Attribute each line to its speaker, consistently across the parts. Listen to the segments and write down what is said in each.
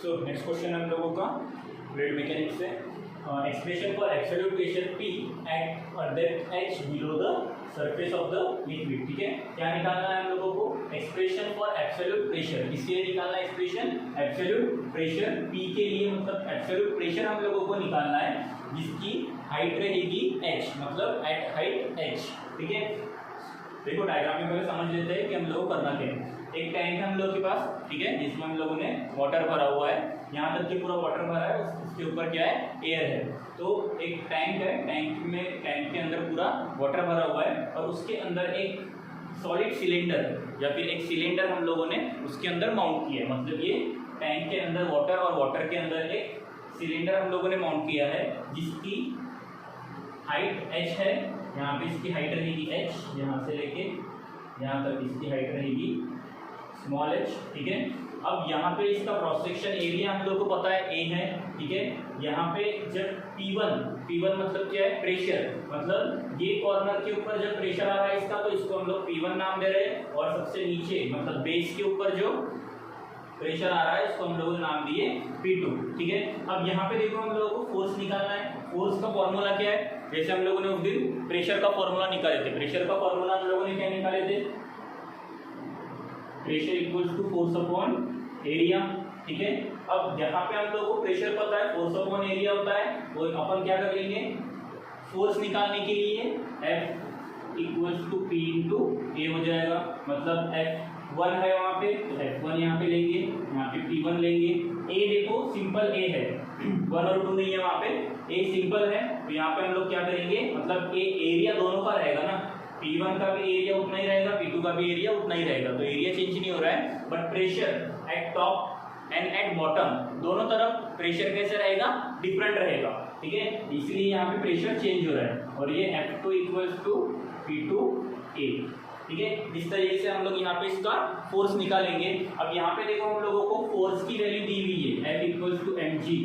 Speaker 1: So next question हम लोगों का फ्लूइड मैकेनिक्स से expression for absolute pressure P eight depth h below the surface of the liquid. ठीक है, क्या निकालना है हम लोगों को? Expression for absolute pressure. किसके लिए निकालना है एक्सप्रेशन? एब्सोल्यूट प्रेशर P के लिए, मतलब एब्सोल्यूट प्रेशर हम लोगों को निकालना है जिसकी हाइट रहेगी h, मतलब एट हाइट h। ठीक है, देखो डायग्राम में पहले समझ लेते हैं कि हम लोग को करना क्या है। एक टैंक है हम लोग के पास, ठीक है, जिसमें हम लोगों ने वाटर भरा हुआ है। यहाँ तक कि पूरा वाटर भरा है, उसके ऊपर क्या है? एयर है। तो एक टैंक है, टैंक के अंदर पूरा वाटर भरा हुआ है और उसके अंदर एक सॉलिड सिलेंडर या फिर एक सिलेंडर हम लोगों ने उसके अंदर माउंट किया है। मतलब ये टैंक के अंदर वाटर और वाटर के अंदर एक सिलेंडर हम लोगों ने माउंट किया है जिसकी हाइट h है। यहाँ पे इसकी हाइट रहेगी h, यहाँ से लेके यहाँ तक इसकी हाइट रहेगी स्मॉल h। ठीक है, अब यहाँ पे इसका क्रॉस सेक्शन एरिया हम लोग को पता है a है। ठीक है, यहाँ पे जब P1 मतलब क्या है? प्रेशर। मतलब ये कॉर्नर के ऊपर जब प्रेशर आ रहा है इसका, तो इसको हम लोग P1 नाम दे रहे हैं, और सबसे नीचे मतलब बेस के ऊपर जो प्रेशर आ रहा है इसको हम लोग नाम दिए P2। ठीक है, अब यहाँ पे देखो हम लोगों को फोर्स निकालना है। फोर्स का फॉर्मूला क्या है? जैसे हम लोगों ने उस दिन प्रेशर का फॉर्मूला निकाले थे। प्रेशर का फॉर्मूला हम लोगों ने क्या निकाले थे? Pressure equals to force upon area. ठीक है, अब यहाँ पे हम लोगों को प्रेशर पता है, फोर्स अपॉन एरिया होता है, तो अपन क्या कर लेंगे? फोर्स निकालने के लिए F equals to P into A हो जाएगा। मतलब F1 है वहाँ पे, तो F1 यहाँ पे लेंगे, यहाँ पे P1 लेंगे। ए देखो सिंपल ए है, 1 और 2 नहीं है वहाँ पे, ए सिंपल है। तो यहाँ पे हम लोग क्या करेंगे? मतलब ए एरिया दोनों का रहेगा ना, P1 का भी एरिया उतना ही रहेगा, P2 का भी एरिया उतना ही रहेगा, तो एरिया चेंज नहीं हो रहा है। But pressure at top and at bottom दोनों तरफ प्रेशर कैसे रहेगा? डिफरेंट रहेगा। ठीक है, इसलिए यहाँ पे प्रेशर चेंज हो रहा है। और ये F2 इक्वल्स टू P2A। ठीक है, इस तरीके से हम लोग यहाँ पे इसका फोर्स निकालेंगे। अब यहाँ पे देखो हम लोगों को फोर्स की वैल्यू दी हुई है, F equals to mg।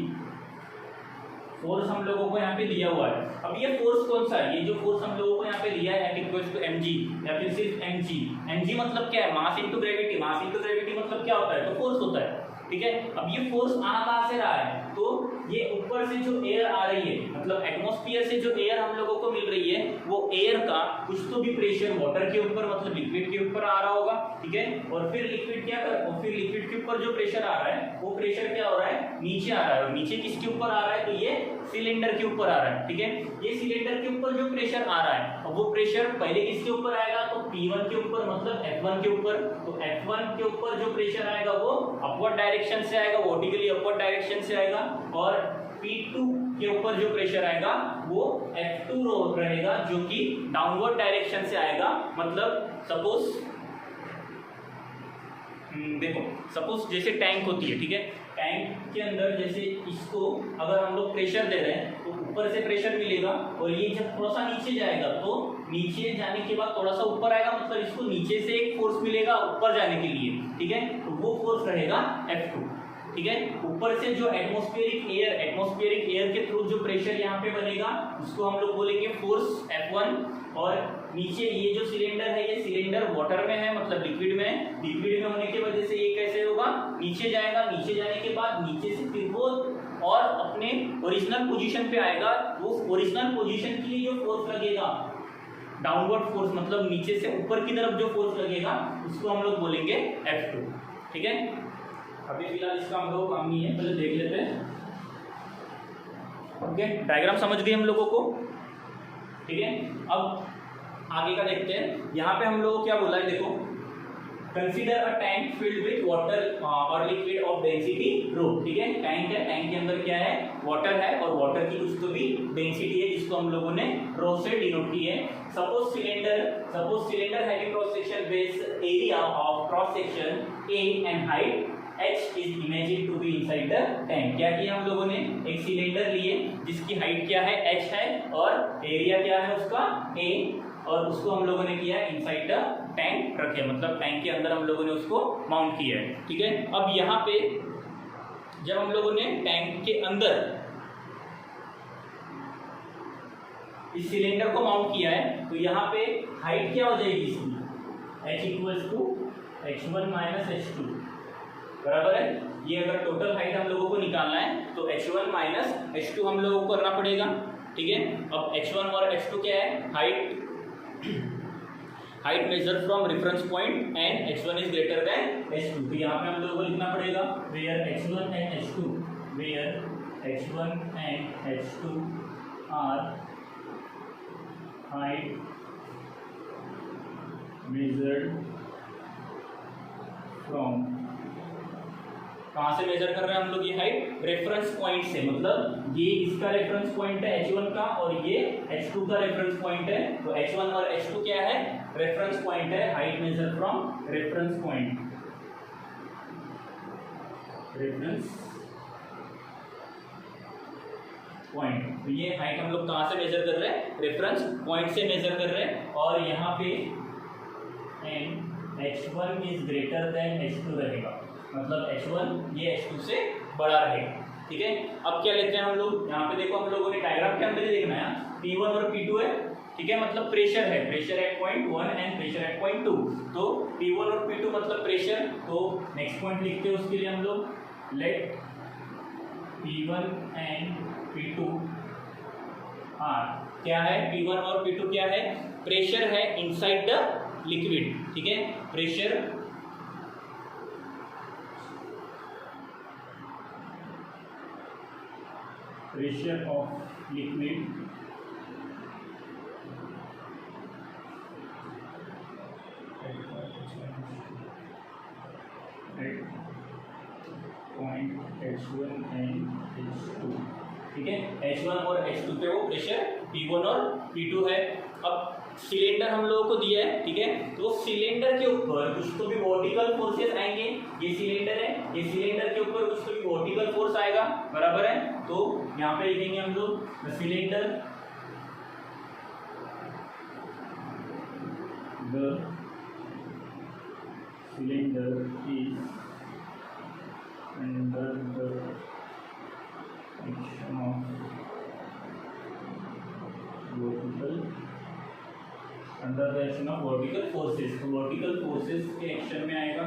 Speaker 1: Force हम लोगों को यहाँ पे दिया हुआ है। अब ये फोर्स कौन सा है? ये जो फोर्स हम लोगों को यहाँ पे दिया है F इक्वल्स टू mg या फिर सिर्फ mg। mg मतलब क्या है? Mass into gravity. Mass into gravity मतलब क्या होता है? तो फोर्स होता है। ठीक है, अब ये फोर्स आ कहाँ से रहा है? तो ये ऊपर से जो एयर आ रही है, मतलब एटमॉस्फेयर से जो एयर हम लोगों को मिल रही है, वो एयर का कुछ तो भी प्रेशर वाटर के ऊपर मतलब लिक्विड के ऊपर आ रहा होगा। ठीक है, और फिर लिक्विड क्या कर, और फिर लिक्विड के ऊपर जो प्रेशर आ रहा है वो प्रेशर क्या हो रहा है? नीचे आ रहा है। और नीचे किसके ऊपर आ रहा है? तो ये सिलेंडर के ऊपर आ रहा है। ठीक है, ये सिलेंडर के ऊपर जो प्रेशर आ रहा है, और वो प्रेशर पहले किसके ऊपर आएगा? तो P1 के ऊपर, मतलब F1 के ऊपर। तो F1 के ऊपर जो प्रेशर आएगा वो अपवर्ड डायरेक्शन से आएगा, वर्टिकली अपवर्ड डायरेक्शन से आएगा। और P2 के ऊपर जो प्रेशर आएगा वो F2 रहेगा, जो कि डाउनवर्ड डायरेक्शन से आएगा। मतलब सपोज देखो, सपोज जैसे टैंक होती है, ठीक है, टैंक के अंदर जैसे इसको अगर हम लोग प्रेशर दे रहे हैं तो ऊपर से प्रेशर मिलेगा, और ये जब थोड़ा सा नीचे जाएगा तो नीचे जाने के बाद थोड़ा सा ऊपर आएगा, मतलब इसको नीचे से एक फोर्स मिलेगा ऊपर जाने के लिए। ठीक है, तो वो फोर्स रहेगा F2। ठीक है, ऊपर से जो एटमॉस्फेरिक एयर के थ्रू जो प्रेशर यहाँ पे बनेगा उसको हम लोग बोलेंगे फोर्स F1। और नीचे ये जो सिलेंडर है, ये सिलेंडर वाटर में है, मतलब लिक्विड में है। लिक्विड में होने की वजह से ये कैसे होगा? नीचे जाएगा, नीचे जाने के बाद नीचे से फिर वो और अपने ओरिजिनल पोजीशन पे आएगा। वो ओरिजिनल पोजीशन के लिए जो फोर्स लगेगा, डाउनवर्ड फोर्स, मतलब नीचे से ऊपर की तरफ जो फोर्स लगेगा उसको हम लोग बोलेंगे F2। ठीक है, अभी फिलहाल इसका हम लोग काम नहीं है, पहले देख लेते हैं। ओके, डायग्राम समझ गए हम लोगों को? ठीक है, अब आगे का देखते हैं। यहाँ पे हम लोग को क्या बोला है? देखो, consider a tank filled with water और लिक्विड ऑफ डेंसिटी रो। ठीक है, टैंक है, टैंक के अंदर क्या है? वाटर है, और वाटर की कुछ तो भी डेंसिटी है जिसको हम लोगों ने रो से डिनोट की है। Suppose cylinder having cross section base area of cross section A and height H is imagined to be inside the tank। क्या किया हम लोगों ने? एक सिलेंडर लिए जिसकी हाइट क्या है? H है, और एरिया क्या है उसका? A, और उसको हम लोगों ने किया इनसाइड द टैंक रखे, मतलब टैंक के अंदर हम लोगों ने उसको माउंट किया है। ठीक है, अब यहाँ पे जब हम लोगों ने टैंक के अंदर इस सिलेंडर को माउंट किया है, तो यहाँ पे हाइट क्या हो जाएगी इसकी? H equals to H1 minus H2। बराबर है। ये अगर टोटल हाइट हम लोगों को निकालना है तो h1 माइनस h2 हम लोगों को करना पड़ेगा, ठीक है। अब h1 और h2 क्या है, height measure from reference point and h1 is greater than h2। तो यहाँ पे हम लोगों को लिखना पड़ेगा where h1 and h2, where h1 and h2 are height measured from, कहाँ से मेजर कर रहे हैं हम लोग ये हाइट, रेफरेंस पॉइंट से, मतलब ये इसका रेफरेंस पॉइंट है h1 का और ये h2 का रेफरेंस पॉइंट है। तो h1 और h2 क्या है, रेफरेंस पॉइंट है, height measure from reference point, reference point. तो ये हाइट हम लोग कहाँ से मेजर कर रहे हैं, रेफरेंस पॉइंट से मेजर कर रहे हैं। और यहाँ पे h1 is greater than h2 रहेगा, मतलब h1 ये h2 से बड़ा रहेगा, ठीक है। अब क्या लेते हैं हम लोग, यहाँ पे देखो हम लोगों ने डायग्राम के अंदर ही देखना है, P1 और P2 है, ठीक है, मतलब प्रेशर है, pressure at point 1 and pressure at point 2। तो P1 और P2 मतलब प्रेशर, तो नेक्स्ट पॉइंट लिखते हैं उसके लिए हम लोग, late P1 and P2 are, क्या है, P1 और P2 क्या है, प्रेशर है इनसाइड द लिक्विड, ठीक है, pressure of liquid at point h1 and h2, ठीक है। h1 और h2 पे वो प्रेशर P1 और P2 है। अब सिलेंडर हम लोगों को दिया है, ठीक है, तो सिलेंडर के ऊपर कुछ तो भी वर्टिकल फोर्सेस आएंगे, ये सिलेंडर है, ये सिलेंडर के ऊपर कुछ तो भी वर्टिकल फोर्स आएगा, बराबर है। तो यहाँ पे लिखेंगे हम लोग cylinder, the cylinder is under the action of vertical, under the action of vertical forces, तो वर्टिकल फोर्सेस के एक्शन में आएगा,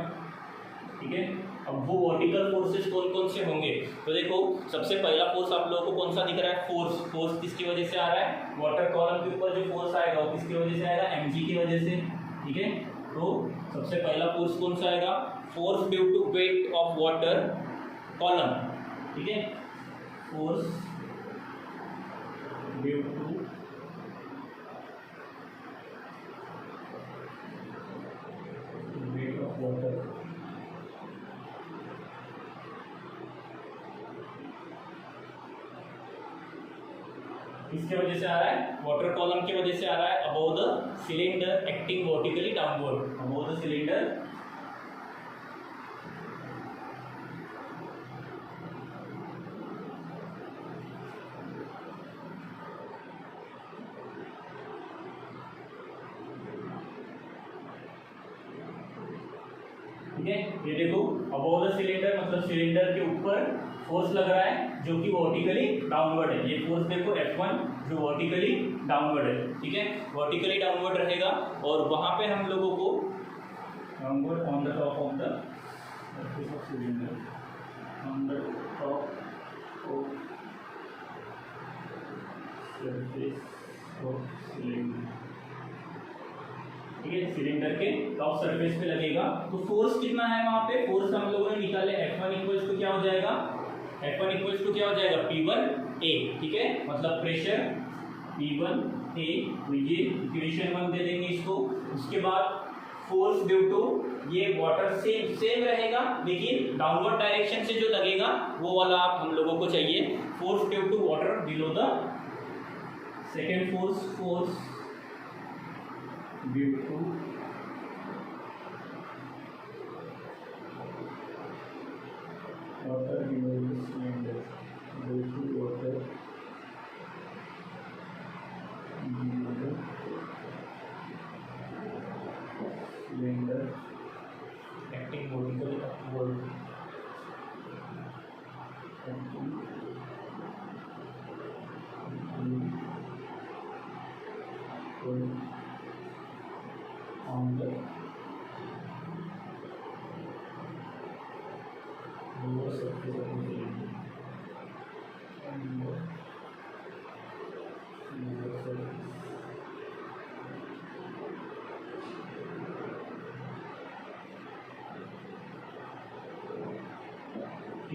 Speaker 1: ठीक है। अब वो वर्टिकल फोर्सेस कौन कौन से होंगे, तो देखो सबसे पहला फोर्स आप लोगों को कौन सा दिख रहा है, फोर्स किसकी वजह से आ रहा है, वाटर कॉलम के ऊपर जो फोर्स आएगा वो किसकी वजह से आएगा, mg की वजह से, ठीक है। तो सबसे पहला फोर्स कौन सा आएगा, force due to weight of water column, ठीक है, force due to weight of water, किसके वजह से आ रहा है, वाटर कॉलम की वजह से आ रहा है, above the cylinder acting vertically downward, above the cylinder, ठीक है। ये देखो अबव द सिलेंडर मतलब सिलेंडर के ऊपर फोर्स लग रहा है जो कि वर्टिकली डाउनवर्ड है, ये फोर्स देखो F1 जो वर्टिकली डाउनवर्ड है, ठीक है, वर्टिकली डाउनवर्ड रहेगा। और वहां पे हम लोगों को downward on the top of the surface of cylinder, on the top of surface of cylinder, ठीक है, सिलेंडर के टॉप सरफेस पे लगेगा। तो फोर्स कितना है वहां पे, फोर्स हम लोगों ने निकाले, F1 इक्वल्स टू क्या हो जाएगा, F1 इक्वल्स टू क्या हो जाएगा, P1A, ठीक है, मतलब प्रेशर P1A, ये इक्वेशन 1 दे देंगे इसको। उसके बाद फोर्स ड्यू टू, ये वाटर सेम रहेगा लेकिन डाउनवर्ड डायरेक्शन से जो लगेगा वो वाला आप हम लोगों को चाहिए, force due to water below the, second force due to water below the cylinder, due to water below the cylinder acting vertically upward,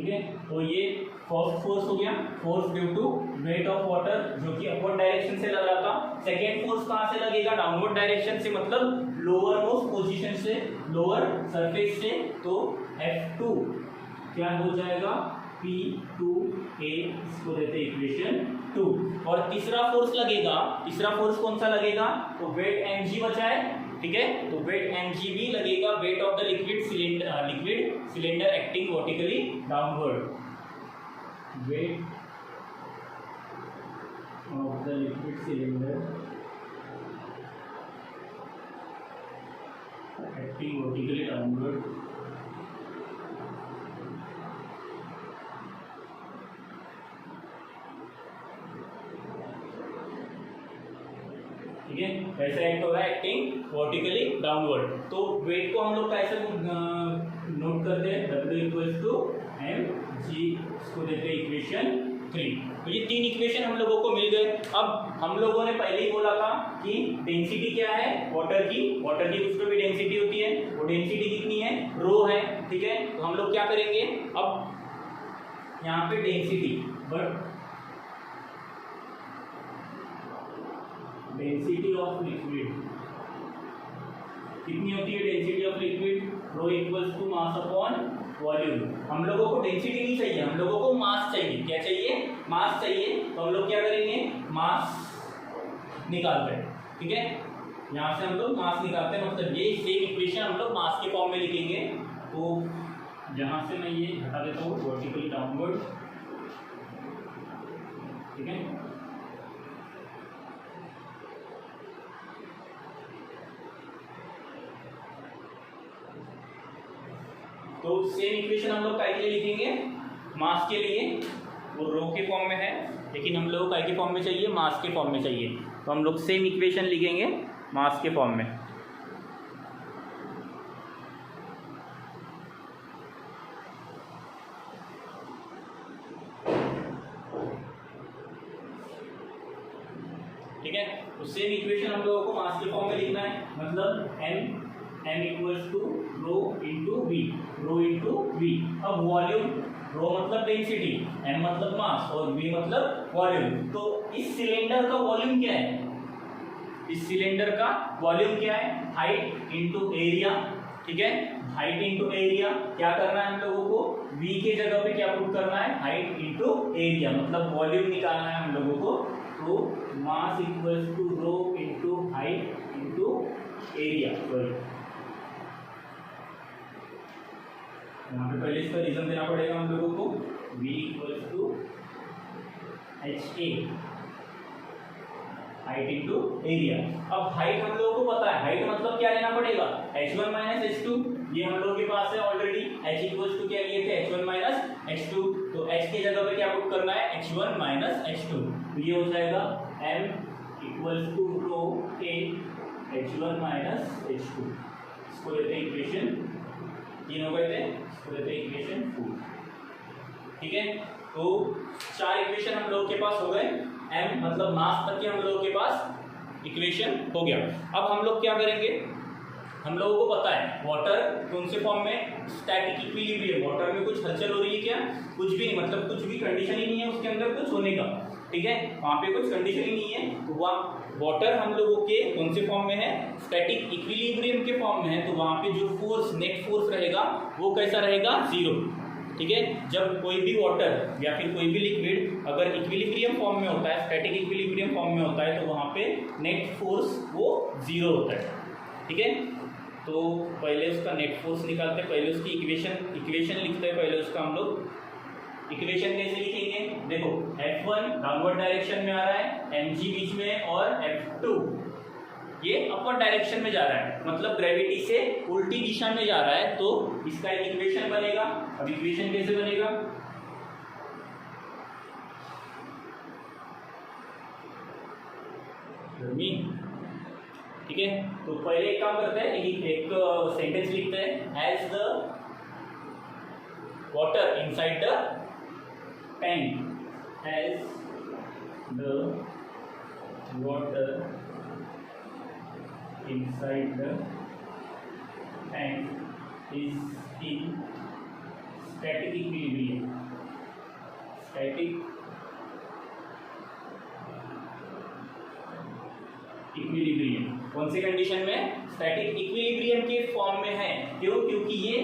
Speaker 1: ठीक है। तो ये फर्स्ट फोर्स हो गया, force due to weight of water जो कि upward direction से लग रहा था। सेकेंड फोर्स कहाँ से लगेगा? डाउनवर्ड डायरेक्शन से, मतलब लोअर मोस्ट पोजीशन से, लोअर सरफेस से। तो F2 क्या हो जाएगा? P2A, इसको देते इक्वेशन 2। और तीसरा फोर्स लगेगा, तीसरा फोर्स कौन सा लगेगा? तो वेट mg बचा है, ठीक है। तो वेट mg भी लगेगा, weight of the liquid cylinder acting vertically downward, weight of the liquid cylinder acting vertically downward. ठीक है, कैसे एक्ट हो रहा है? Acting vertically downward. तो वेट को हम लोग कैसे नोट करते हैं? W इक्वल्स टू mg, इसको देते हैं इक्वेशन 3। तो ये तीन इक्वेशन हम लोगों को मिल गए। अब हम लोगों ने पहले ही बोला था कि डेंसिटी क्या है वाटर की, वाटर की कुछ तो भी डेंसिटी होती है, वो डेंसिटी कितनी है? रो है, ठीक है। तो हम लोग क्या करेंगे? अब यहाँ पे density, but density of liquid कितनी होती है? Density of liquid rho equals to mass upon volume. हम लोगों को डेंसिटी नहीं चाहिए, हम लोगों को मास चाहिए। क्या चाहिए? मास चाहिए। तो हम लोग क्या करेंगे? मास निकालते हैं, ठीक है। यहाँ से हम लोग मास निकालते हैं, मतलब ये सेम इक्वेशन हम लोग मास के फॉर्म में लिखेंगे। तो जहाँ से मैं ये हटा देता हूँ वर्टिकली डाउनवर्ड, ठीक है। तो सेम इक्वेशन हम लोग काय के लिए लिखेंगे? मास के लिए। वो रो के फॉर्म में है, लेकिन हम लोग काय के फॉर्म में चाहिए? मास के फॉर्म में चाहिए। तो हम लोग सेम इक्वेशन लिखेंगे मास के फॉर्म में। ठीक है, तो सेम इक्वेशन हम लोगों को मास के फॉर्म में लिखना है, मतलब m equals to rho into v, rho into v. अब वॉल्यूम, रो मतलब डेंसिटी, m मतलब मास और v मतलब वॉल्यूम। तो इस सिलेंडर का वॉल्यूम क्या है? इस सिलेंडर का वॉल्यूम क्या है? हाइट इंटू एरिया, ठीक है। हाइट इंटू एरिया क्या करना है हम लोगों को? v के जगह पे क्या पुट करना है? हाइट इंटू एरिया, मतलब वॉल्यूम निकालना है हम लोगों को। तो mass equals to rho into height into area. Sorry, यहाँ पे पहले इसका रीजन देना पड़ेगा हम लोगों को। v equals to HA, height into area. अब हाइट हम लोगों को पता है, हाइट मतलब क्या लेना पड़ेगा? h1 माइनस h2, ये हम लोगों के पास है ऑलरेडी। h इक्वल्स टू क्या लिए थे? h1 minus h2। तो h की जगह पे क्या पुट करना है? h1 minus h2। तो ये हो जाएगा m equals to rho a h1 minus h2। इसको लेते हैं इक्वेशन 3 हो गए थे, इसको लेते हैं इक्वेशन 4, ठीक है। तो 4 इक्वेशन हम लोगों के पास हो गए। m मतलब मास तक के हम लोगों के पास इक्वेशन हो गया। अब हम लोग क्या करेंगे? हम लोगों को पता है वाटर कौन से फॉर्म में? Static equilibrium. वाटर में कुछ हलचल हो रही है क्या? कुछ भी नहीं, मतलब कुछ भी कंडीशन ही नहीं है उसके अंदर कुछ होने का, ठीक है। वहाँ पे कुछ कंडीशन ही नहीं है। तो वहाँ वाटर हम लोगों के कौन से फॉर्म में है? स्टैटिक इक्विलिब्रियम के फॉर्म में है। तो वहाँ पे जो फोर्स, नेट फोर्स रहेगा वो कैसा रहेगा? 0, ठीक है। जब कोई भी वाटर या फिर कोई भी लिक्विड अगर इक्विलिब्रियम फॉर्म में होता है, स्टैटिक इक्विलिब्रियम फॉर्म में होता है, तो वहाँ पे नेट फोर्स वो 0 होता है, ठीक है। तो पहले उसका नेट फोर्स निकालते हैं, पहले उसकी इक्वेशन लिखते हैं। पहले उसका हम लोग इक्वेशन कैसे लिखेंगे? देखो F1 डाउनवर्ड डायरेक्शन में आ रहा है, mg बीच में, और F2 ये अपवर्ड डायरेक्शन में जा रहा है, मतलब ग्रेविटी से उल्टी दिशा में जा रहा है। तो इसका एक इक्वेशन बनेगा। अब इक्वेशन कैसे बनेगा? गर्मी, ठीक है। तो पहले एक काम करते हैं, एक सेंटेंस लिखते हैं। As the water inside the tank, as the water inside the tank is in static equilibrium, static equilibrium कौन सी कंडीशन में? स्टैटिक इक्विलिब्रियम के फॉर्म में है। क्यों? क्योंकि ये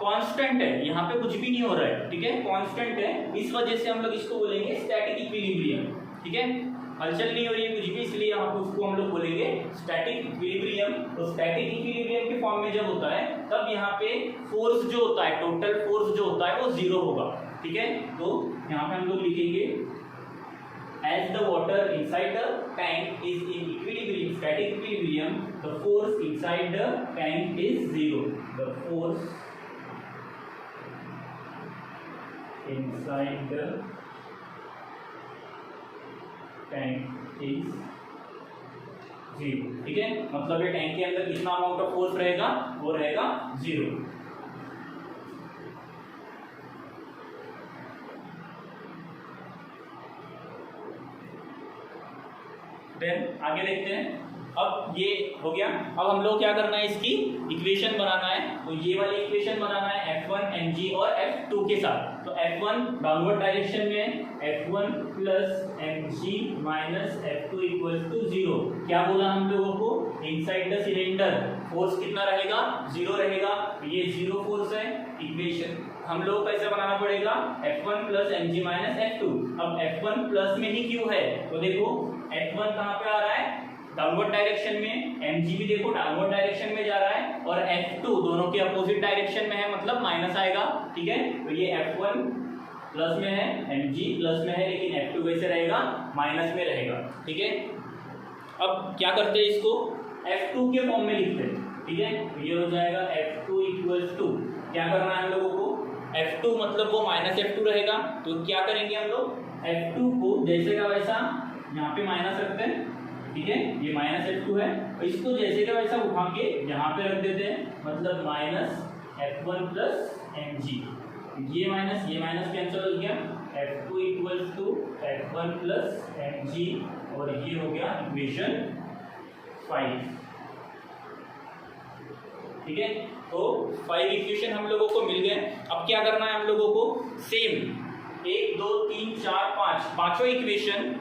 Speaker 1: कांस्टेंट है, यहाँ पे कुछ भी नहीं हो रहा है, ठीक है, कांस्टेंट है, इस वजह से हम लोग इसको बोलेंगे स्टैटिक इक्विलिब्रियम, ठीक है, हलचल नहीं हो रही है कुछ भी, इसलिए यहाँ पे उसको हम लोग बोलेंगे स्टैटिक इक्विलिब्रियम। तो स्टैटिक इक्विलिब्रियम के फॉर्म में जब होता है तब यहाँ पे फोर्स जो होता है, टोटल फोर्स जो होता है वो जीरो होगा, ठीक है। तो यहाँ पे हम लोग लिखेंगे as the water inside the tank is in equilibrium, static equilibrium, the force inside the tank is zero. The force inside the tank is zero, ठीक है, मतलब ये टैंक के अंदर कितना अमाउंट ऑफ फोर्स रहेगा? वो रहेगा जीरो। देन आगे देखते हैं। अब ये हो गया, अब हम लोग क्या करना है, इसकी इक्वेशन बनाना है। तो ये वाली इक्वेशन बनाना है F1 mg और F2 के साथ। तो F1 डाउनवर्ड डायरेक्शन में F1 plus mg minus F2 equal to 0। क्या बोला हम लोगों को? इनसाइड द सिलेंडर फोर्स कितना रहेगा? 0 रहेगा। ये 0 फोर्स है। इक्वेशन हम लोग को कैसे बनाना पड़ेगा? F1 plus mg minus F2। अब F1 प्लस में ही क्यों है? तो देखो F1 कहाँ पे आ रहा है? डाउनवर्ड डायरेक्शन में। mg भी देखो डाउनवर्ड डायरेक्शन में जा रहा है, और F2 दोनों के अपोजिट डायरेक्शन में है, मतलब माइनस आएगा, ठीक है। तो ये F1 प्लस में है, mg प्लस में है, लेकिन F2 कैसे रहेगा? माइनस में रहेगा, ठीक है। अब क्या करते हैं, इसको F2 के फॉर्म में लिखते हैं, ठीक है। तो ये हो जाएगा F2 इक्वल्स टू, क्या करना है हम लोगों को? F2 मतलब वो माइनस F2 रहेगा, तो क्या करेंगे हम लोग? F2 को जैसे का वैसा यहाँ पे माइनस रखते हैं, ठीक है, ये माइनस F2 है, और इसको जैसे का वैसा उठा के यहाँ पे रख देते हैं, मतलब माइनस F1 प्लस mg। ये माइनस कैंसिल हो गया, F2 equals to F1 plus mg, और ये हो गया इक्वेशन 5, ठीक है। तो 5 इक्वेशन हम लोगों को मिल गए। अब क्या करना है हम लोगों को? सेम 1 2 3 4 5 पांचों इक्वेशन,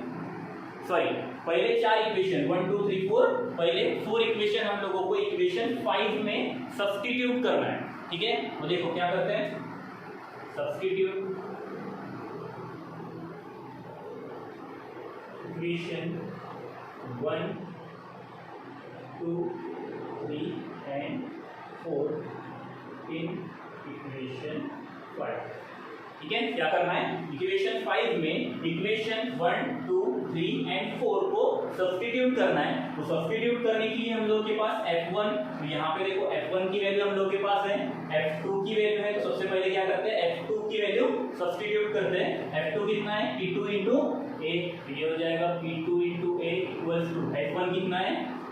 Speaker 1: सॉरी पहले 4 इक्वेशन 1 2 3 4, पहले 4 इक्वेशन हम लोगों को इक्वेशन 5 में सब्स्टिट्यूट करना है, ठीक है। तो देखो क्या करते हैं, substitute equation 1 2 3 and 4 in equation 5, ठीक है। क्या करना है? इक्वेशन 5 में इक्वेशन 1 2 3 एंड 4 को सब्स्टिट्यूट करना है। तो सब्स्टिट्यूट करने के लिए हम लोग के पास F1, तो यहाँ पे देखो F1 की वैल्यू हम लोग के पास है, F2 की वैल्यू है, तो सबसे पहले क्या करते हैं? F2 की वैल्यू सब्स्टिट्यूट करते हैं। F2 कितना है? P2 इंटू A, ये हो जाएगा P2 into A equals to F1 कितना है?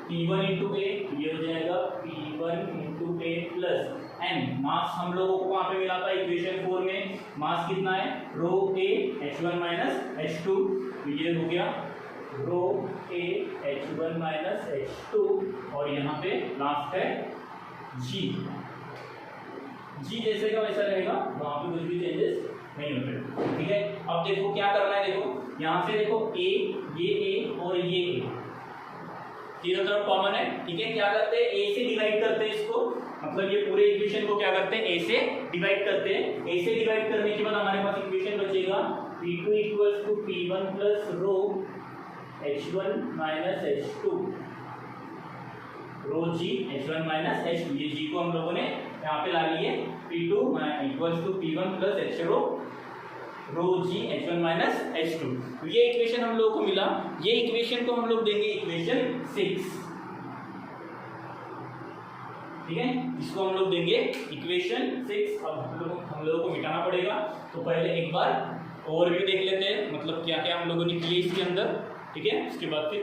Speaker 1: P1 इंटू A, ये हो जाएगा P1 into A plus n। मास हम लोगों को वहां पे मिला था इक्वेशन 4 में, मास कितना है? रो A H1 माइनस H2, ये हो गया रो A H1 माइनस H2, और यहाँ पे लास्ट है G। G जैसे का वैसा रहेगा, वहां पे कुछ भी चेंजेस नहीं होते, ठीक है। अब देखो क्या करना है, देखो यहाँ से देखो A, ये A और ये A तीनों तरफ कॉमन है, ठीक है। क्या करते हैं? A से डिवाइड करते हैं इसको, मतलब ये पूरे इक्वेशन को क्या करते हैं? A से डिवाइड करते हैं। A से डिवाइड करने के बाद हमारे पास इक्वेशन बचेगा P2 equals to P1 plus rho H1 minus H2, rho G H1 minus H2, ये G को हम लोगों ने यहाँ पे ला लिए, P2 equals to P1 plus H rho G H1 minus H2। तो ये इक्वेशन हम लोगों को मिला। ये इक्वेशन को हम लोग देंगे इक्वेशन 6, ठीक है, इसको हम लोग देंगे इक्वेशन 6। अब हम लोगों को मिटाना पड़ेगा, तो पहले एक बार ओवरव्यू देख लेते हैं, मतलब क्या क्या हम लोगों ने किए इसके अंदर, ठीक है, उसके बाद फिर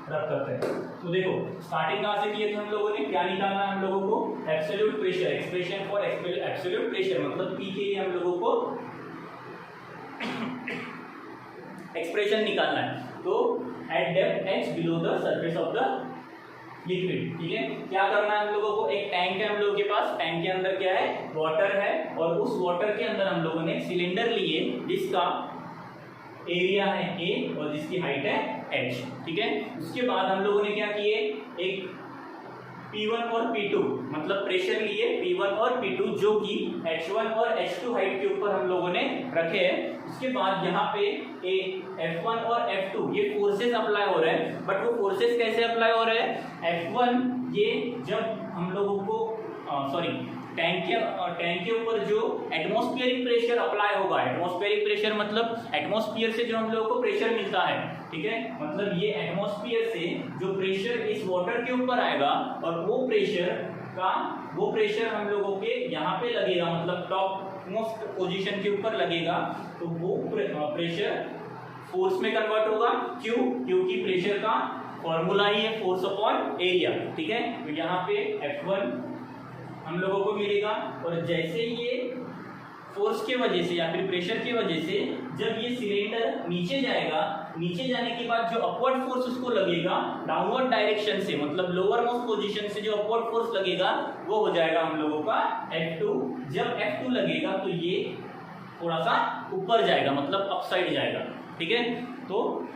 Speaker 1: रब करते हैं। तो देखो स्टार्टिंग कहाँ से किए थे हम लोगों ने? क्या निकालना है हम लोगों को? Absolute pressure, expression for absolute pressure, मतलब P के लिए हम लोगों को एक्सप्रेशन निकालना है। तो eight depth h below the surface of the liquid, ठीक है। क्या करना है हम लोगों को, एक टैंक है हम लोगों के पास, टैंक के अंदर क्या है, वाटर है, और उस वाटर के अंदर हम लोगों ने सिलेंडर लिए जिसका एरिया है A और जिसकी हाइट है h, ठीक है। उसके बाद हम लोगों ने क्या किए, एक P1 और P2 मतलब प्रेशर लिए P1 और P2 जो कि H1 और H2 हाइट के ऊपर हम लोगों ने रखे हैं। उसके बाद यहाँ पे F1 और F2 ये फोर्सेस अप्लाई हो रहे हैं, बट वो फोर्सेस कैसे अप्लाई हो रहे हैं, F1 ये जब हम लोगों को टैंक के ऊपर जो एटमॉस्फेरिक प्रेशर अप्लाई होगा, एटमॉस्फेरिक प्रेशर मतलब एटमॉस्फेयर से जो हम लोगों को प्रेशर मिलता है, ठीक है, मतलब ये एटमॉस्फेयर से जो प्रेशर इस वाटर के ऊपर आएगा और वो प्रेशर हम लोगों के यहाँ पे लगेगा, मतलब टॉप मोस्ट पोजीशन के ऊपर लगेगा, तो वो प्रेशर फोर्स में कन्वर्ट होगा। क्यों, क्योंकि प्रेशर का फॉर्मूला ही है फोर्स अपॉन एरिया, ठीक है। तो यहाँ पे F1 हम लोगों को मिलेगा, और जैसे ये फोर्स के वजह से या फिर प्रेशर की वजह से जब ये सिलेंडर नीचे जाएगा, नीचे जाने के बाद जो अपवर्ड फोर्स उसको लगेगा डाउनवर्ड डायरेक्शन से, मतलब लोअर मोस्ट पोजीशन से जो अपवर्ड फोर्स लगेगा वो हो जाएगा हम लोगों का F2। जब F2 लगेगा तो ये थोड़ा सा ऊपर जाएगा, मतलब अपसाइड जाएगा, ठीक है। तो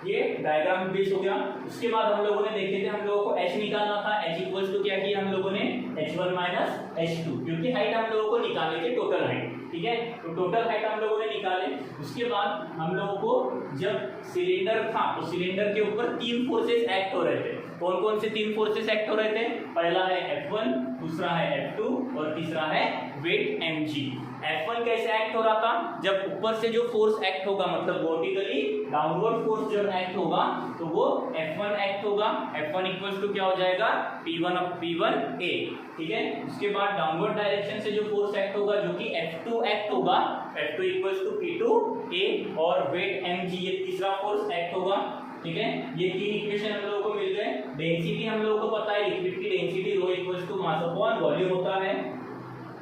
Speaker 1: ये डायग्राम बेस हो गया। उसके बाद हम लोगों ने देखे थे, हम लोगों को h निकालना था, h इक्वल्स टू क्या किया हम लोगों ने, h1 माइनस h2, क्योंकि हाइट हम लोगों को निकालने थे, टोटल हाइट, ठीक है। तो टोटल हाइट हम लोगों ने निकाले। उसके बाद हम लोगों को जब सिलेंडर था तो सिलेंडर के ऊपर तीन फोर्सेस एक्ट हो रहे थे। कौन कौन से तीन फोर्सेस एक्ट हो रहे थे, पहला है F1, दूसरा है F2 और तीसरा है वेट mg। F1 कैसे एक्ट हो रहा था, जब ऊपर से जो फोर्स एक्ट होगा, मतलब वर्टिकली डाउनवर्ड फोर्स जब एक्ट होगा तो वो F1 एक्ट होगा। F1 इक्वल्स टू क्या हो जाएगा, P1A, ठीक है। उसके बाद डाउनवर्ड डायरेक्शन से जो फोर्स एक्ट होगा जो कि F2 एक्ट होगा, F2 इक्वल्स टू P2A, और वेट mg ये तीसरा फोर्स एक्ट होगा, ठीक है। ये तीन इक्वेशन हम लोगों को मिल गए। डेंसिटी हम लोगों को पता है, लिक्विड की density rho equals to mass upon volume होता है।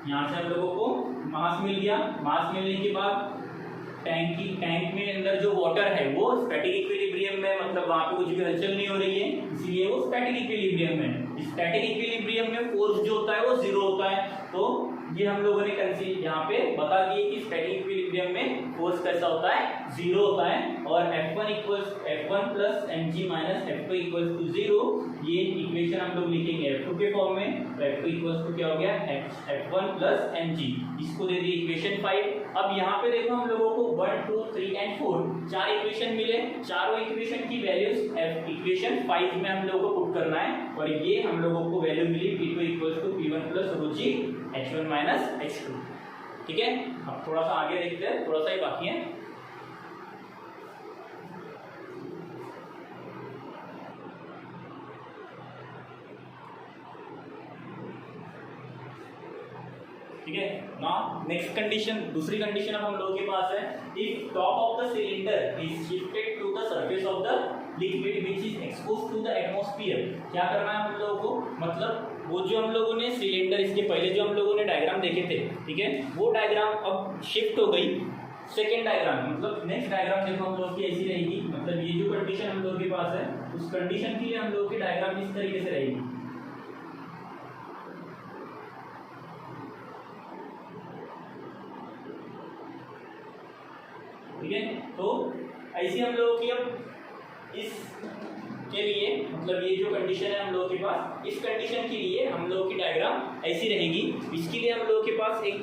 Speaker 1: यहाँ से हम लोगों को मास मिल गया। मास मिलने के बाद टैंक में अंदर जो वाटर है वो स्टैटिक इक्विलिब्रियम में, मतलब वहां पे कुछ भी हलचल नहीं हो रही है, इसलिए वो स्टैटिक इक्विलिब्रियम में। स्टैटिक इक्विलिब्रियम में फोर्स जो होता है वो जीरो होता है। तो ये हम लोगों ने यहाँ पे बता दिए कि स्टैटिक इक्विलिब्रियम में फोर्स कैसा होता है, जीरो होता है। और F1 plus mg minus F2 equals to zero, ये इक्वेशन हम लोग लिखेंगे F2 के फॉर्म में। तो F2 इक्वल्स टू क्या हो गया, F1 प्लस mg, इसको दे दी इक्वेशन 5। अब यहाँ पे देखो हम लोगों को 1, 2, 3 एंड 4 चार इक्वेशन मिले। चारों इक्वेशन की वैल्यूज इक्वेशन 5 में हम लोगों को पुट करना है, और ये हम लोगों को वैल्यू मिली P2 equals to P1 plus ρg H1 minus H2, ठीक है। अब थोड़ा सा आगे देखते हैं, थोड़ा सा ही बाकी है। ठीक है। नाउ नेक्स्ट कंडीशन, दूसरी कंडीशन अब हम लोगों के पास है, if top of the cylinder is shifted to the surface of the liquid which is exposed to the atmosphere. क्या करना है हम लोगों को, मतलब वो जो हम लोगों ने सिलेंडर, इसके पहले जो हम लोगों ने डायग्राम देखे थे, ठीक है, वो डायग्राम अब शिफ्ट हो गई सेकेंड डायग्राम, मतलब नेक्स्ट डायग्राम देखो हम लोग की ऐसी रहेगी। मतलब ये जो कंडीशन हम लोगों के पास है, उस कंडीशन के लिए हम लोग की डायग्राम इस तरीके से रहेगी। ठीक है, तो ऐसी हम लोगों की अब इस के लिए, मतलब ये जो कंडीशन है हम लोगों के पास, इस कंडीशन के लिए हम लोगों की डायग्राम ऐसी रहेगी। इसके लिए हम लोगों के पास एक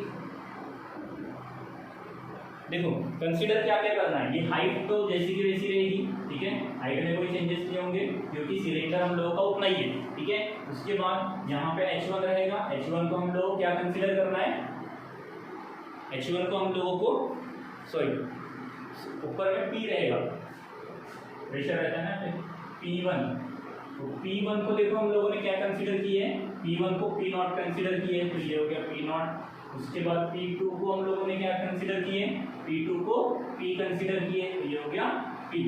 Speaker 1: देखो कंसीडर क्या क्या करना है, ये हाइट तो जैसी की वैसी रहेगी, ठीक है, हाइट में कोई चेंजेस नहीं होंगे क्योंकि सिलेंडर हम लोगों का उतना ही है, ठीक है। उसके बाद यहाँ पे H1 रहेगा, H1 को हम लोग क्या कंसीडर करना है, H1 को हम लोगों को ऊपर में P रहेगा, प्रेशर रहता है ना P1, तो P1 को देखो हम लोगों ने क्या कंसीडर किए है, P1 को P0 कंसीडर किए, तो ये हो गया P0। उसके बाद P2 को हम लोगों ने क्या कंसीडर किए, P2 को P कंसीडर किए, तो ये हो गया P,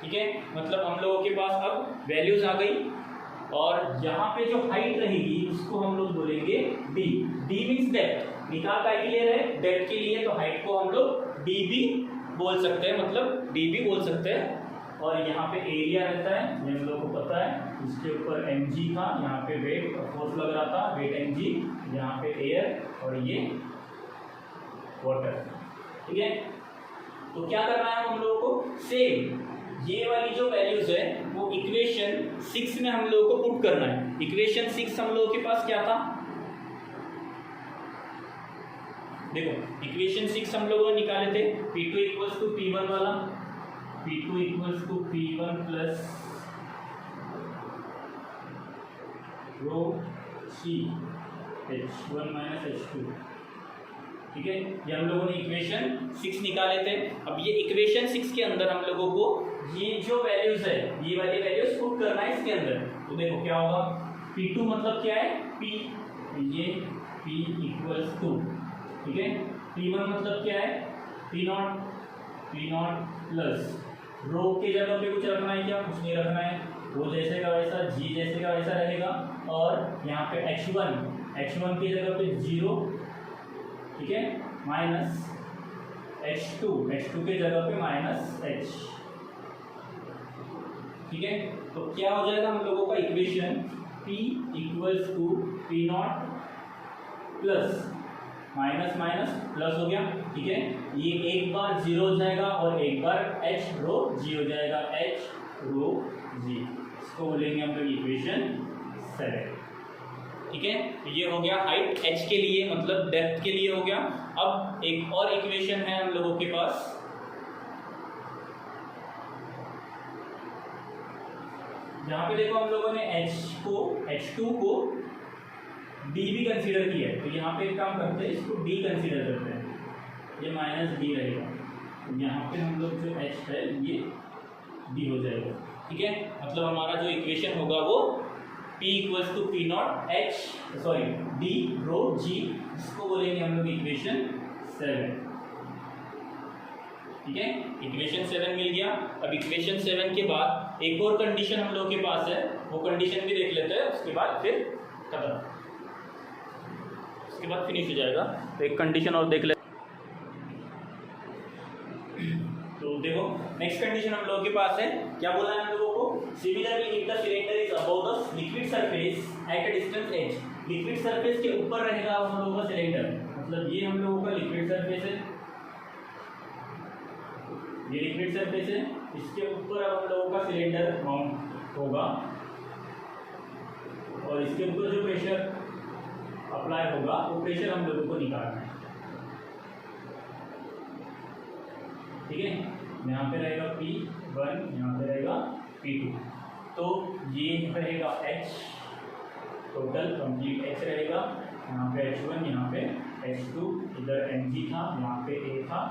Speaker 1: ठीक है। मतलब हम लोगों के पास अब वैल्यूज आ गई, और यहाँ पे जो हाइट रहेगी उसको हम लोग बोलेंगे D। D मीन्स डेप्थ, निकाल का क्लियर है, डेप्थ के लिए तो हाइट को हम लोग DB बोल सकते हैं, मतलब DB बोल सकते हैं। और यहाँ पे एरिया रहता है, ये हम लोग को पता है, इसके ऊपर mg था, यहाँ पे वेट फोर्स लग रहा था, वेट mg, यहाँ पे एयर और ये वाटर। ठीक है, तो क्या करना है हम लोगों को, सेम ये वाली जो वैल्यूज है वो इक्वेशन 6 में हम लोगों को पुट करना है। इक्वेशन 6 हम लोगों के पास क्या था, देखो इक्वेशन 6 हम लोगों ने निकाले थे, P2 इक्वल्स टू P1 वाला, P2 equals to P1 plus rho C H1 minus H2। ठीक है, ये हम लोगों ने इक्वेशन 6 निकाले थे। अब ये इक्वेशन 6 के अंदर हम लोगों को ये जो वैल्यूज है, ये वाली वैल्यूज पुट करना है इसके अंदर। तो देखो क्या होगा, P2 मतलब क्या है, P, ये P इक्वल्स टू, ठीक है, P1 मतलब क्या है, P0 प्लस रो के जगह पे कुछ रखना है क्या, कुछ नहीं रखना है, वो जैसे का वैसा, G जैसे का वैसा रहेगा। और यहाँ पे H1 की जगह पे 0, ठीक है, माइनस H2 के जगह पे माइनस H। ठीक है, तो क्या हो जाएगा हम लोगों का equation, P equals to P0 plus minus minus plus हो गया। ठीक है, ये एक बार 0 हो जाएगा और एक बार H रो G हो जाएगा, H रो G, इसको बोलेंगे हम लोग इक्वेशन 7। ठीक है, तो ये हो गया हाइट h के लिए, मतलब डेप्थ के लिए हो गया। अब एक और इक्वेशन है हम लोगों के पास, जहां पे देखो हम लोगों ने H2 को D भी कंसीडर किया है, तो यहाँ पे एक काम करते हैं, इसको D कंसीडर करते हैं, ये माइनस D रहेगा, तो यहाँ पे हम लोग जो H है ये D हो जाएगा। ठीक है, मतलब हमारा जो इक्वेशन होगा वो P equals to P0 D rho G, इसको बोलेंगे हम लोग इक्वेशन 7। ठीक है, इक्वेशन 7 मिल गया। अब इक्वेशन 7 के बाद एक और कंडीशन हम लोग के पास है, वो कंडीशन भी देख लेते हैं, उसके बाद फिर खत्म, उसके बाद फिनिश हो जाएगा। तो एक कंडीशन और देख लेते। तो देखो नेक्स्ट कंडीशन हम लोगों के पास है, क्या बोला है हम लोगों को, similarly if the cylinder is above the liquid surface at a distance h, liquid surface के ऊपर रहेगा हम लोगों का सिलेंडर, मतलब ये हम लोगों का लिक्विड सरफेस है, ये लिक्विड सरफेस है, इसके ऊपर अब हम लोगों का सिलेंडर माउंट होगा और इसके ऊपर जो प्रेशर अप्लाई होगा वो प्रेशर हम लोगों को निकालना है। ठीक है, यहाँ पे रहेगा P1, यहाँ पे रहेगा P2, तो ये रहेगा H, टोटल कंप्लीट H रहेगा, यहाँ पे H1, यहाँ पे H2, इधर mg था, यहाँ पे A था।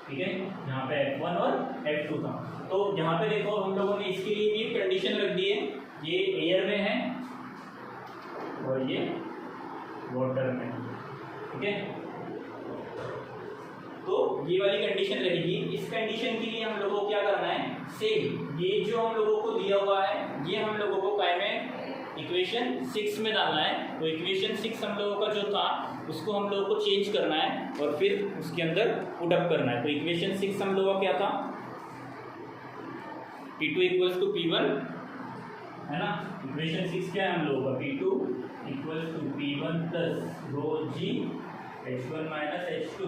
Speaker 1: ठीक है, यहाँ पे F1 और F2 था। तो यहाँ पे देखो हम लोगों ने इसके लिए भी कंडीशन रख दी है, ये एयर में है और ये वाटर में। ठीक है, तो ये वाली कंडीशन रहेगी। इस कंडीशन के लिए हम लोगों को क्या करना है, सेम ये जो हम लोगों को दिया हुआ है ये हम लोगों को काय में इक्वेशन 6 में डालना है। तो इक्वेशन 6 हम लोगों का जो था उसको हम लोगों को चेंज करना है और फिर उसके अंदर पुट अप करना है। तो इक्वेशन 6 हम लोगों का क्या था, P2 इक्वल्स टू P1 है ना, इक्वेशन 6 क्या है हम लोगों का, P2 equals to P1 plus rho G H1 minus H2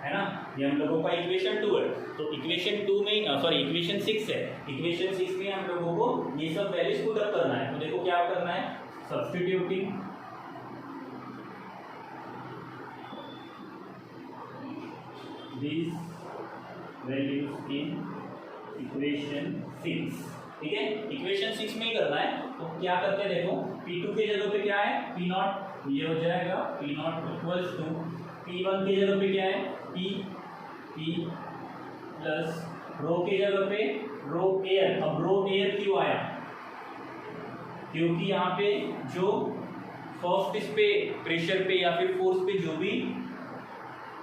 Speaker 1: है ना, ये हम लोगों का इक्वेशन 2 है। तो इक्वेशन 2 में इक्वेशन 6 है, इक्वेशन 6 में हम लोगों को ये सब वैल्यूज पुट अप करना है। तो देखो क्या करना है, substituting these values in equation 6। ठीक है, इक्वेशन 6 में ही करना है। तो क्या करते हैं, देखो P2 की जगह पे क्या है P0, ये हो जाएगा P0 इक्वल्स टू P1 की जगह पे क्या है P प्लस रो की जगह पे रो एयर। अब रो एयर क्यों आया, क्योंकि यहाँ पे जो फर्स्ट इस पे प्रेशर पे या फिर फोर्स पे जो भी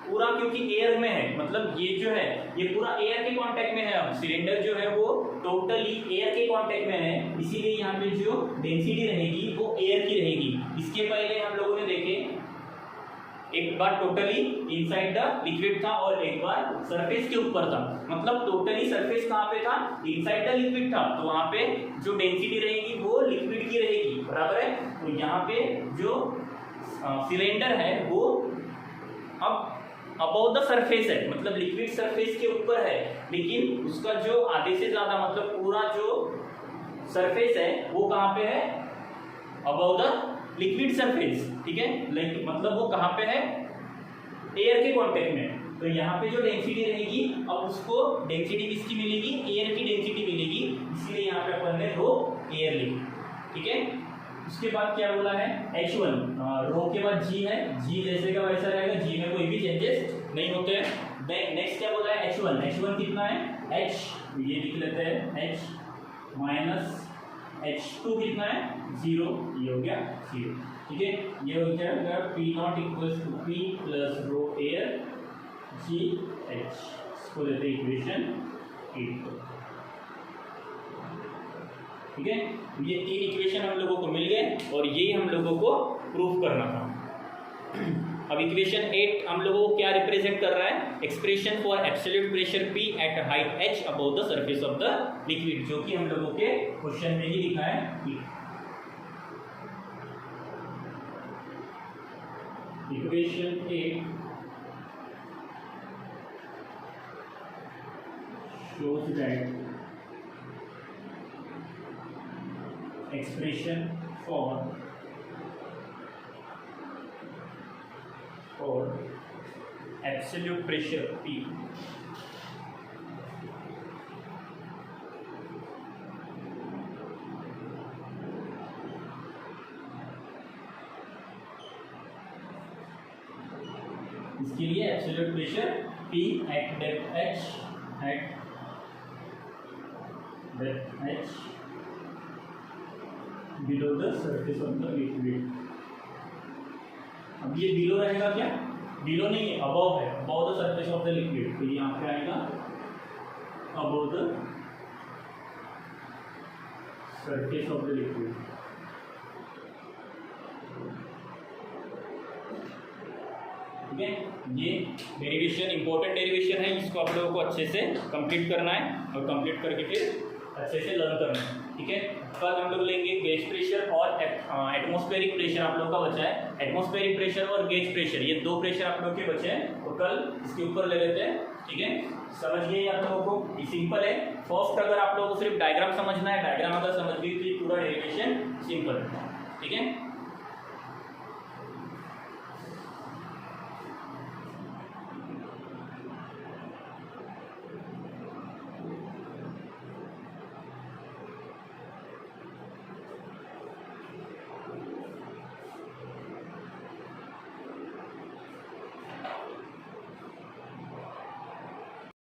Speaker 1: पूरा, क्योंकि एयर में है, मतलब ये जो है ये पूरा एयर के कांटेक्ट में है। अब सिलेंडर जो है वो टोटली एयर के कांटेक्ट में है, इसीलिए यहाँ पे जो डेंसिटी रहेगी वो एयर की रहेगी। इसके पहले हम लोगों ने देखे एक बार टोटली इनसाइड द लिक्विड था और एक बार सरफेस के ऊपर था। मतलब टोटली सरफेस कहाँ पे था, इनसाइड द लिक्विड था, तो वहां पे जो डेंसिटी रहेगी वो लिक्विड की रहेगी, बराबर है। तो यहाँ पे जो सिलेंडर है वो अब अबव द सरफेस है, मतलब लिक्विड सरफेस के ऊपर है, लेकिन उसका जो आधे से ज्यादा मतलब पूरा जो सरफेस है वो कहाँ पे है, अबव द लिक्विड सरफेस, ठीक है। मतलब वो कहाँ पे है, एयर के कांटेक्ट में। तो यहाँ पे जो डेंसिटी रहेगी, अब उसको डेंसिटी किसकी मिलेगी, एयर की डेंसिटी मिलेगी, इसलिए यहाँ पे अपन ने रो एयर लिखी, ठीक है। उसके बाद क्या बोला है, H1, रो के बाद G है, G जैसे का वैसा रहेगा, G में कोई भी चेंजेस नहीं होते हैं। नेक्स्ट क्या बोला है, H1 कितना है, H, ये लिख लेते हैं H माइनस H2 कितना है, 0, ये हो गया 0, ठीक है। ये हो जाएगा P0 equals to P plus rho air GH, इसको देते हैं इक्वेशन 8, ठीक है। ये 3 इक्वेशन हम लोगों को मिल गए और ये हम लोगों को प्रूफ करना था। अब इक्वेशन 8 हम लोगों को क्या रिप्रेजेंट कर रहा है, expression for absolute pressure P at height H above the surface of the liquid, जो कि हम लोगों के क्वेश्चन में ही लिखा है। Equation 8 shows that expression for absolute pressure P इसके लिए absolute pressure P at depth H below the surface of the liquid. अब ये बिलो रहेगा क्या, बिलो नहीं है, अबव है, above the surface of the liquid, तो यहाँ पे आएगा above the surface of the liquid, ठीक है। ये डेरिवेशन इंपॉर्टेंट डेरिवेशन है, इसको आप लोगों को अच्छे से कंप्लीट करना है और कंप्लीट करके फिर अच्छे से लर्न करना है, ठीक है। कल हम लोग लेंगे गेज प्रेशर और एटमॉस्फेरिक प्रेशर आप लोगों का बचा है। एटमॉस्फेरिक प्रेशर और गेज प्रेशर, ये 2 प्रेशर आप लोगों के बचे हैं, और कल इसके ऊपर ले लेते हैं, ठीक है। समझ गए आप लोगों को, ये सिंपल है। फर्स्ट अगर आप लोगों को सिर्फ डायग्राम समझना है, डायग्राम अगर समझ गई तो ये पूरा डेरिवेशन सिंपल है, ठीक है।